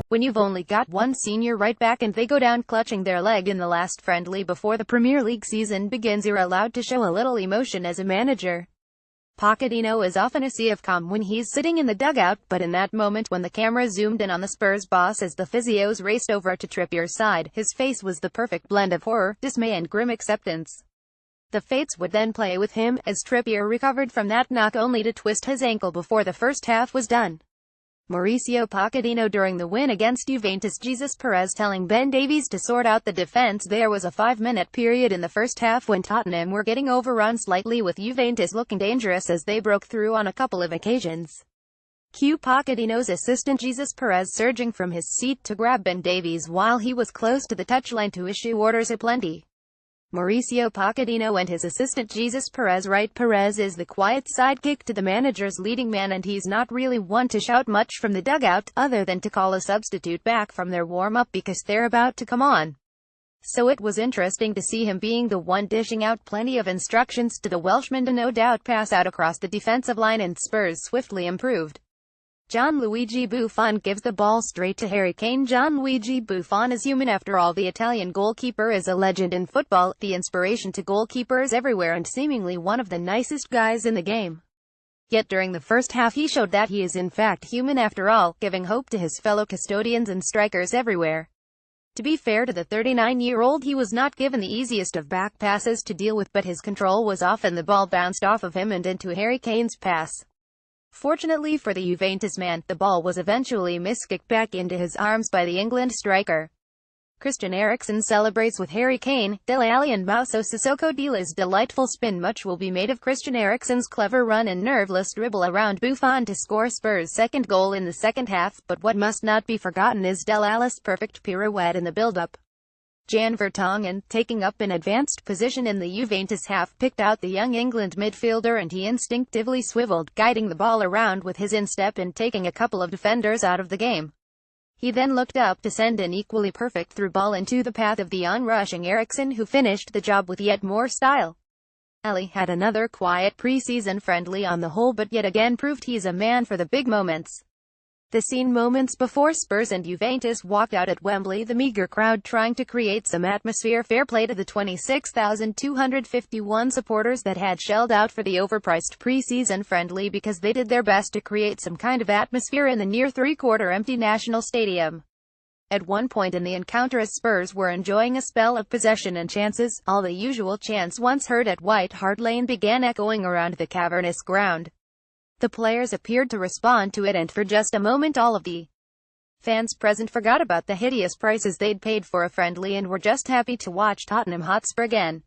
when you've only got one senior right back and they go down clutching their leg in the last friendly before the Premier League season begins, you're allowed to show a little emotion as a manager. Pochettino is often a sea of calm when he's sitting in the dugout, but in that moment when the camera zoomed in on the Spurs boss as the physios raced over to Trippier's side, his face was the perfect blend of horror, dismay and grim acceptance. The fates would then play with him, as Trippier recovered from that knock only to twist his ankle before the first half was done. Mauricio Pochettino during the win against Juventus. Jesus Perez telling Ben Davies to sort out the defense. There was a 5-minute period in the first half when Tottenham were getting overrun slightly, with Juventus looking dangerous as they broke through on a couple of occasions. Cue Pochettino's assistant Jesus Perez surging from his seat to grab Ben Davies while he was close to the touchline to issue orders aplenty. Mauricio Pochettino and his assistant Jesus Perez. Right, Perez is the quiet sidekick to the manager's leading man, and he's not really one to shout much from the dugout, other than to call a substitute back from their warm-up because they're about to come on. So it was interesting to see him being the one dishing out plenty of instructions to the Welshman to no doubt pass out across the defensive line, and Spurs swiftly improved. Gianluigi Buffon gives the ball straight to Harry Kane. Gianluigi Buffon is human after all. The Italian goalkeeper is a legend in football, the inspiration to goalkeepers everywhere and seemingly one of the nicest guys in the game. Yet during the first half he showed that he is in fact human after all, giving hope to his fellow custodians and strikers everywhere. To be fair to the 39-year-old, he was not given the easiest of back passes to deal with, but his control was off and the ball bounced off of him and into Harry Kane's pass. Fortunately for the Juventus man, the ball was eventually miskicked back into his arms by the England striker. Christian Eriksen celebrates with Harry Kane, Dele and Moussa Sissoko. Dele's delightful spin. Much will be made of Christian Eriksen's clever run and nerveless dribble around Buffon to score Spurs' second goal in the second half, but what must not be forgotten is Dele's perfect pirouette in the build-up. Jan Vertonghen, taking up an advanced position in the Juventus half, picked out the young England midfielder and he instinctively swiveled, guiding the ball around with his instep and taking a couple of defenders out of the game. He then looked up to send an equally perfect through ball into the path of the onrushing Eriksen, who finished the job with yet more style. Ali had another quiet pre-season friendly on the whole, but yet again proved he's a man for the big moments. The scene moments before Spurs and Juventus walked out at Wembley, the meager crowd trying to create some atmosphere. Fair play to the 26,251 supporters that had shelled out for the overpriced pre-season friendly, because they did their best to create some kind of atmosphere in the near three-quarter empty National Stadium. At one point in the encounter, as Spurs were enjoying a spell of possession and chances, all the usual chants once heard at White Hart Lane began echoing around the cavernous ground. The players appeared to respond to it, and for just a moment all of the fans present forgot about the hideous prices they'd paid for a friendly and were just happy to watch Tottenham Hotspur again.